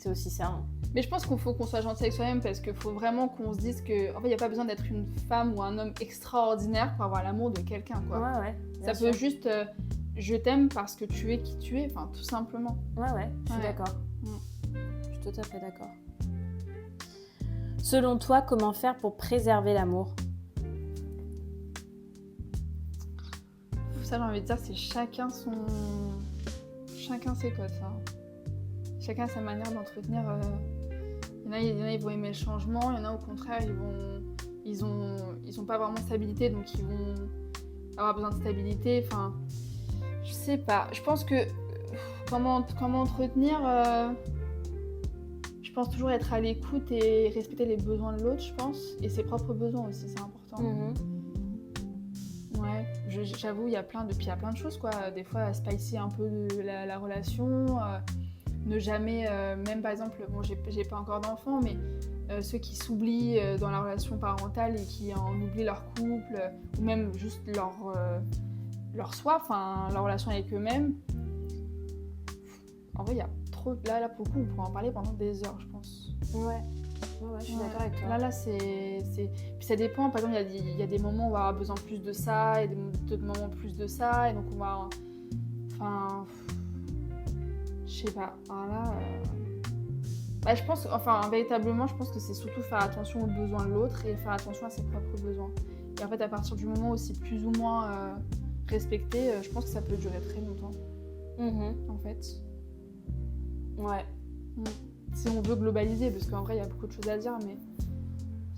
aussi ça. Hein. Mais je pense qu'il faut qu'on soit gentil avec soi-même parce qu'il faut vraiment qu'on se dise que en fait, il n'y a pas besoin d'être une femme ou un homme extraordinaire pour avoir l'amour de quelqu'un. Quoi. Ouais, ça peut juste je t'aime parce que tu es qui tu es, enfin tout simplement. Ouais, je suis d'accord. Je suis tout à fait d'accord. Selon toi, comment faire pour préserver l'amour? Ça, j'ai envie de dire, c'est chacun ses codes. Hein. Chacun a sa manière d'entretenir. Il y en a, ils vont aimer le changement. Il y en a, au contraire, ils ont pas vraiment de stabilité, donc ils vont avoir besoin de stabilité. Enfin, je sais pas. Je pense que comment entretenir. Je pense toujours être à l'écoute et respecter les besoins de l'autre, je pense, et ses propres besoins aussi, c'est important. Ouais, j'avoue, il y a plein de choses, quoi. Des fois, spicer un peu la relation, ne jamais, même par exemple, bon, j'ai pas encore d'enfants, mais ceux qui s'oublient dans la relation parentale et qui en oublient leur couple, ou même juste leur soi, enfin, leur relation avec eux-mêmes. En vrai, il y a trop... Là, pour le coup, on pourrait en parler pendant des heures, je pense. Ouais, je suis d'accord avec toi. Là, c'est... Puis ça dépend, par exemple, il y a des moments où on va avoir besoin plus de ça, et d'autres moments plus de ça, et donc on va... Enfin... Je sais pas. Alors là... je pense... Enfin, véritablement, je pense que c'est surtout faire attention aux besoins de l'autre et faire attention à ses propres besoins. Et en fait, à partir du moment où c'est plus ou moins respecté, je pense que ça peut durer très longtemps. En fait. Ouais. Si on veut globaliser, parce qu'en vrai, il y a beaucoup de choses à dire, mais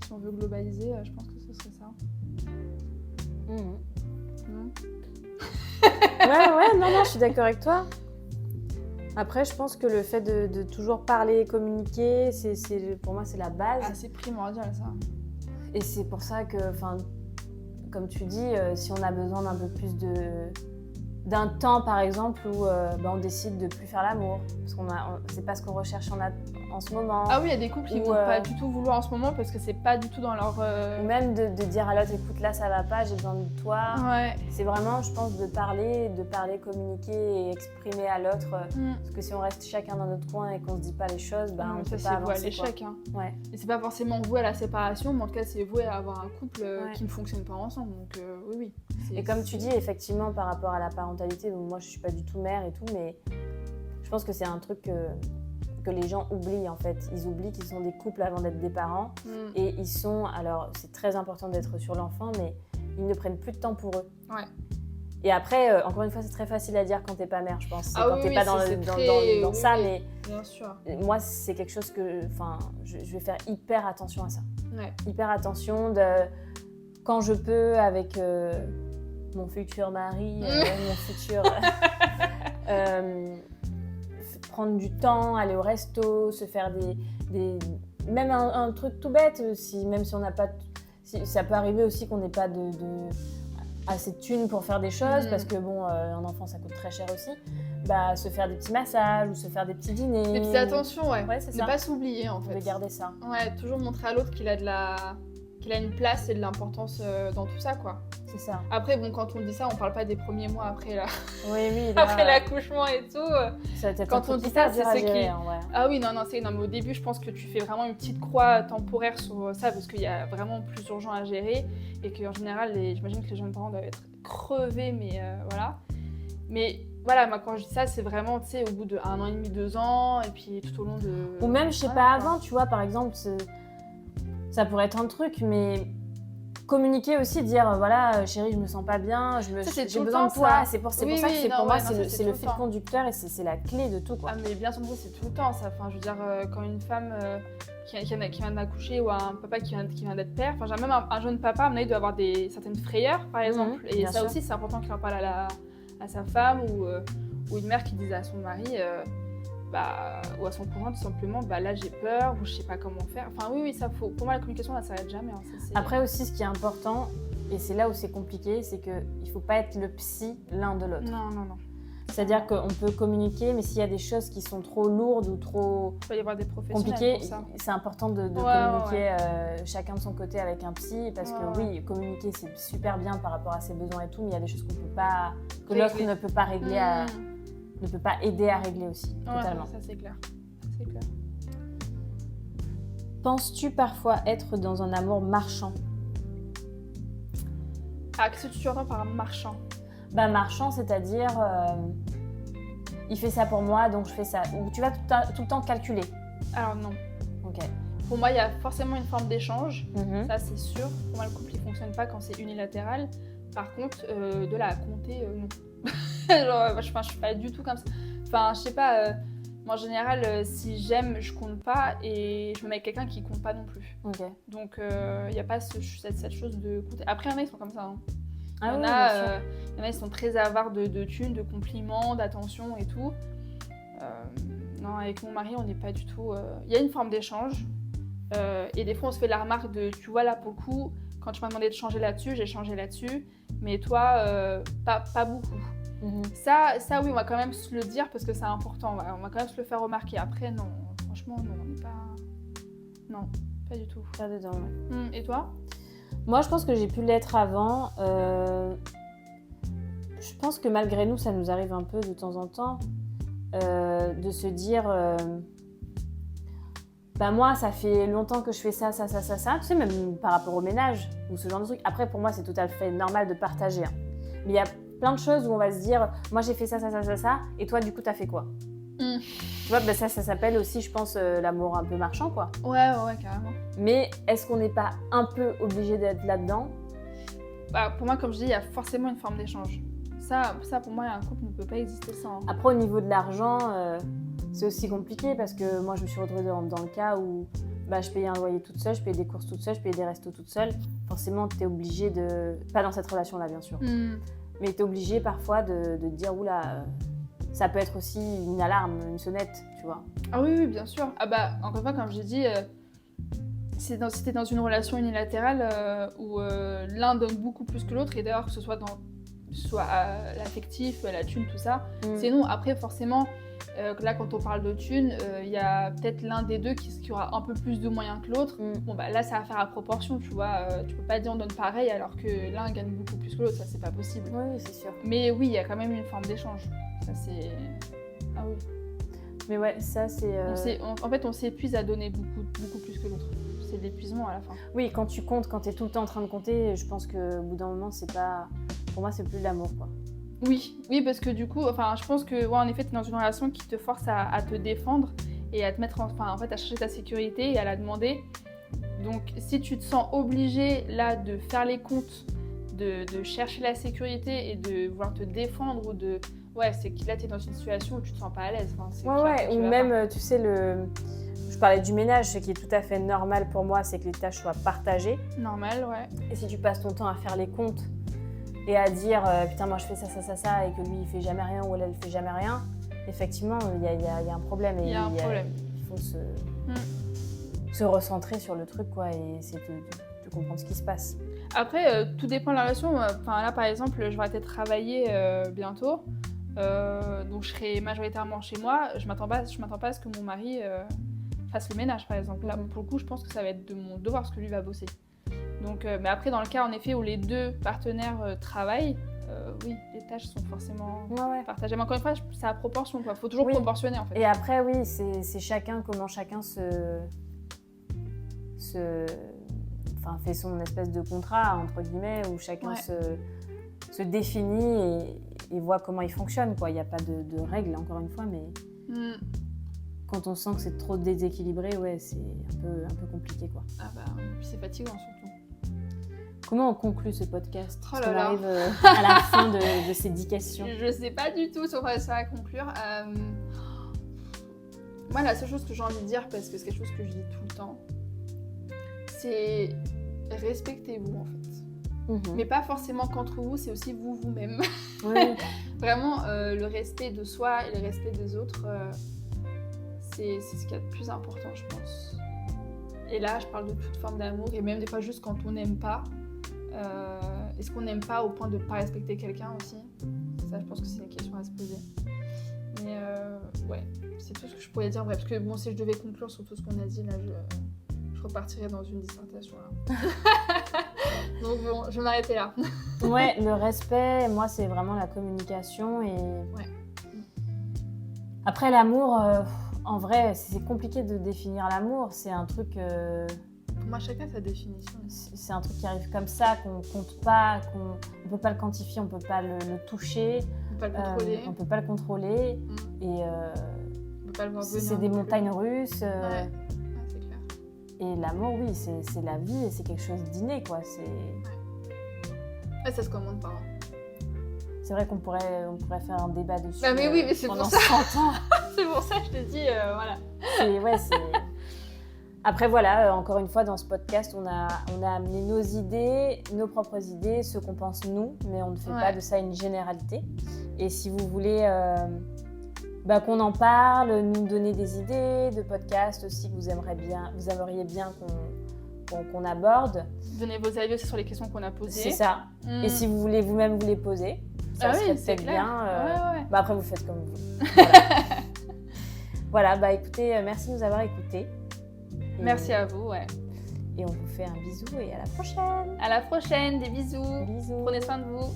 si on veut globaliser, je pense que ce serait ça. Ouais, non, je suis d'accord avec toi. Après, je pense que le fait de toujours parler et communiquer, pour moi, c'est la base. Ah, c'est primordial, ça. Et c'est pour ça que, comme tu dis, si on a besoin d'un peu plus d'un temps par exemple où on décide de plus faire l'amour parce c'est pas ce qu'on recherche en ce moment. Ah oui, il y a des couples qui vont pas du tout vouloir en ce moment parce que c'est pas du tout dans leur... Ou même de dire à l'autre, écoute, là ça va pas, j'ai besoin de toi. Ouais. C'est vraiment, je pense, de parler, communiquer et exprimer à l'autre. Parce que si on reste chacun dans notre coin et qu'on se dit pas les choses, on peut pas avancer. Ça, c'est voué à l'échec. Hein. Ouais. Et c'est pas forcément voué à la séparation, mais en tout cas, c'est voué à avoir un couple qui ne fonctionne pas ensemble. Donc oui. Et comme tu dis, effectivement, par rapport à la parentalité, donc moi je suis pas du tout mère et tout, mais je pense que c'est un truc que les gens oublient en fait. Ils oublient qu'ils sont des couples avant d'être des parents et ils sont, alors c'est très important d'être sur l'enfant, mais ils ne prennent plus de temps pour eux. Ouais. Et après, encore une fois, c'est très facile à dire quand t'es pas mère, je pense. Quand t'es pas dans ça, mais bien sûr. Moi, c'est quelque chose que, je vais faire hyper attention à ça. Ouais. Hyper attention quand je peux avec mon futur mari, mon futur... prendre du temps, aller au resto, se faire des même un truc tout bête, même si on n'a pas... ça peut arriver aussi qu'on n'ait pas assez de thunes pour faire des choses, parce que un enfant ça coûte très cher aussi, se faire des petits massages ou se faire des petits dîners. Des petites attentions, ouais. C'est ne pas s'oublier en fait. De garder ça. Ouais, toujours montrer à l'autre qu'il a une place et de l'importance dans tout ça, quoi. C'est ça. Après, quand on dit ça, on parle pas des premiers mois après après l'accouchement et tout. Ça quand on dit ça, c'est ce qui... Ouais. Ah oui, non, mais au début, je pense que tu fais vraiment une petite croix temporaire sur ça parce qu'il y a vraiment plus urgent à gérer et qu'en général, j'imagine que les jeunes parents doivent être crevés, mais voilà. Mais voilà, moi, quand je dis ça, c'est vraiment, tu sais, au bout de 1 an et demi, 2 ans, et puis tout au long de... Ou même, je sais pas, avant, tu vois, par exemple, ça pourrait être un truc, mais... Communiquer aussi, dire voilà chérie je me sens pas bien, j'ai besoin de toi, c'est pour ça que pour moi c'est le fil conducteur et c'est la clé de tout quoi. Ah mais bien sûr c'est tout le temps ça, enfin je veux dire quand une femme qui vient d'accoucher ou un papa qui vient d'être père, enfin même un jeune papa à mon avis doit avoir certaines frayeurs par exemple et ça aussi c'est important qu'il en parle à sa femme ou une mère qui dise à son mari ou à son conjoint tout simplement là j'ai peur ou je sais pas comment faire. Enfin oui ça faut. Pour moi la communication ça s'arrête jamais. Hein, Après aussi ce qui est important et c'est là où c'est compliqué, c'est que il faut pas être le psy l'un de l'autre. Non. C'est-à-dire qu'on peut communiquer, mais s'il y a des choses qui sont trop lourdes ou trop il peut y avoir des professionnels compliquées, pour ça. C'est important de communiquer chacun de son côté avec un psy parce que oui communiquer c'est super bien par rapport à ses besoins et tout, mais il y a des choses qu'on peut pas, que l'autre ne peut pas régler ne peut pas aider à régler aussi, totalement. Ça c'est clair. Penses-tu parfois être dans un amour marchand ? Ah, qu'est-ce que tu entends par marchand ? Marchand, c'est-à-dire il fait ça pour moi, donc je fais ça. Ou tu vas tout le temps calculer ? Alors non. Ok. Pour moi, il y a forcément une forme d'échange, ça c'est sûr. Pour moi, le couple, il fonctionne pas quand c'est unilatéral. Par contre, de là à compter, non. Genre, je suis pas du tout comme ça. Enfin, je sais pas, moi en général, si j'aime, je compte pas et je me mets avec quelqu'un qui compte pas non plus. Okay. Donc, il n'y a pas cette chose de compter. Après, il y en a, ils sont comme ça. Hein. Il y en a, ils sont très avares de thunes, de compliments, d'attention et tout. Non, avec mon mari, on n'est pas du tout... Il y a une forme d'échange. Et des fois, on se fait la remarque de, tu vois, là, pour le coup, quand tu m'as demandé de changer là-dessus, j'ai changé là-dessus. Mais toi, pas beaucoup. Ça, oui, on va quand même se le dire parce que c'est important. On va quand même se le faire remarquer. Après, non, franchement, non, on n'est pas... Non, pas du tout. Pas dedans, Et toi ? Moi, je pense que j'ai pu l'être avant. Je pense que malgré nous, ça nous arrive un peu de temps en temps de se dire... moi, ça fait longtemps que je fais ça. Tu sais, même par rapport au ménage ou ce genre de truc. Après, pour moi, c'est tout à fait normal de partager. Hein. Mais il y a plein de choses où on va se dire, moi, j'ai fait ça. Et toi, du coup, t'as fait quoi ? Tu vois, ça s'appelle aussi, je pense, l'amour un peu marchand, quoi. Ouais, carrément. Mais est-ce qu'on n'est pas un peu obligé d'être là-dedans ? Pour moi, comme je dis, il y a forcément une forme d'échange. Ça, pour moi, un couple ne peut pas exister sans. Après, au niveau de l'argent... c'est aussi compliqué parce que moi je me suis retrouvée dans le cas où je payais un loyer toute seule, je payais des courses toute seule, je payais des restos toute seule. Forcément, tu es obligée de... Pas dans cette relation-là, bien sûr. Mais tu es obligée parfois de te dire, oula, ça peut être aussi une alarme, une sonnette, tu vois. Ah oui, bien sûr. Encore une fois, comme j'ai dit, si t'es dans une relation unilatérale où l'un donne beaucoup plus que l'autre, et d'ailleurs que ce soit que ce soit l'affectif, la thune, tout ça. C'est non. Après, forcément, là, quand on parle de thune, il y a peut-être l'un des deux qui aura un peu plus de moyens que l'autre. Bon, bah là, ça va faire à proportion, tu vois. Tu peux pas dire on donne pareil alors que l'un gagne beaucoup plus que l'autre, ça, c'est pas possible. Oui, c'est sûr. Mais oui, il y a quand même une forme d'échange. Ça, c'est... Ah oui. Mais ouais, ça, c'est... En fait, on s'épuise à donner beaucoup plus que l'autre. C'est de l'épuisement à la fin. Oui, quand tu comptes, quand t'es tout le temps en train de compter, je pense qu'au bout d'un moment, c'est pas... Pour moi, c'est plus de l'amour, quoi. Oui, parce que du coup, je pense que, en effet, t'es dans une relation qui te force à te défendre et à te mettre, en fait, à chercher ta sécurité et à la demander. Donc, si tu te sens obligé, là, de faire les comptes, de chercher la sécurité et de vouloir te défendre ou de... Ouais, c'est que là, t'es dans une situation où tu te sens pas à l'aise. Ou même, tu sais, je parlais du ménage, ce qui est tout à fait normal pour moi, c'est que les tâches soient partagées. Normal, ouais. Et si tu passes ton temps à faire les comptes et à dire putain, moi je fais ça, et que lui il fait jamais rien ou elle fait jamais rien, effectivement, il y a un problème. Il y a un problème. Il faut se recentrer sur le truc, quoi, et essayer de comprendre ce qui se passe. Après, tout dépend de la relation. Là, par exemple, je vais arrêter de travailler bientôt. Donc, je serai majoritairement chez moi. Je m'attends pas à ce que mon mari fasse le ménage, par exemple. Là, pour le coup, je pense que ça va être de mon devoir parce que lui va bosser. Donc, mais après, dans le cas, en effet, où les deux partenaires travaillent, oui, les tâches sont forcément partagées. Mais encore une fois, c'est à proportion, quoi. Faut toujours proportionner, en fait. Et après, oui, c'est comment chacun fait son espèce de contrat, entre guillemets, où chacun se définit et voit comment il fonctionne, quoi. Il n'y a pas de règles, encore une fois, mais quand on sent que c'est trop déséquilibré, ouais, c'est un peu compliqué, quoi. Ah bah, puis c'est fatigant, surtout. Comment on conclut ce podcast? Oh là là. On arrive à la fin de ces 10 questions. Je sais pas du tout si on va réussir à conclure. Moi, la seule chose que j'ai envie de dire, parce que c'est quelque chose que je dis tout le temps, c'est respectez-vous, en fait. Mais pas forcément qu'entre vous, c'est aussi vous-même. Oui. Vraiment, le respect de soi et le respect des autres, c'est ce qu'il y a de plus important, je pense. Et là, je parle de toute forme d'amour, et même des fois juste quand on n'aime pas. Est-ce qu'on n'aime pas au point de ne pas respecter quelqu'un aussi? Ça, je pense que c'est une question à se poser. Mais ouais, c'est tout ce que je pourrais dire. Parce que bon, si je devais conclure sur tout ce qu'on a dit, là, je repartirais dans une dissertation. Là. Donc bon, je vais m'arrêter là. Ouais, le respect, moi, c'est vraiment la communication. Et... Ouais. Après, l'amour, en vrai, c'est compliqué de définir l'amour. C'est un truc... Pour moi, chacun sa définition. C'est un truc qui arrive comme ça, qu'on compte pas, on peut pas le quantifier, on peut pas le toucher. On peut pas le contrôler. On peut pas le contrôler. Et on peut pas le voir venir. C'est des montagnes russes. Ouais, c'est clair. Et l'amour, oui, c'est la vie et c'est quelque chose d'inné, quoi. Ouais, ça se commande pas. C'est vrai qu'on pourrait faire un débat dessus. Bah mais oui, mais c'est pendant pour ça. 100 ans. C'est pour ça que je te dis, voilà. Après, voilà, encore une fois, dans ce podcast, on a amené nos idées, nos propres idées, ce qu'on pense nous, mais on ne fait pas de ça une généralité. Et si vous voulez qu'on en parle, nous donner des idées de podcasts aussi que vous aimeriez bien qu'on aborde. Donnez vos avis aussi sur les questions qu'on a posées. C'est ça. Et si vous voulez vous-même vous les poser, ça serait peut-être bien. Après, vous faites comme vous voulez. Voilà, écoutez, merci de nous avoir écoutés. Merci à vous, ouais. Et on vous fait un bisou et à la prochaine. À la prochaine, des bisous. Bisous. Prenez soin de vous.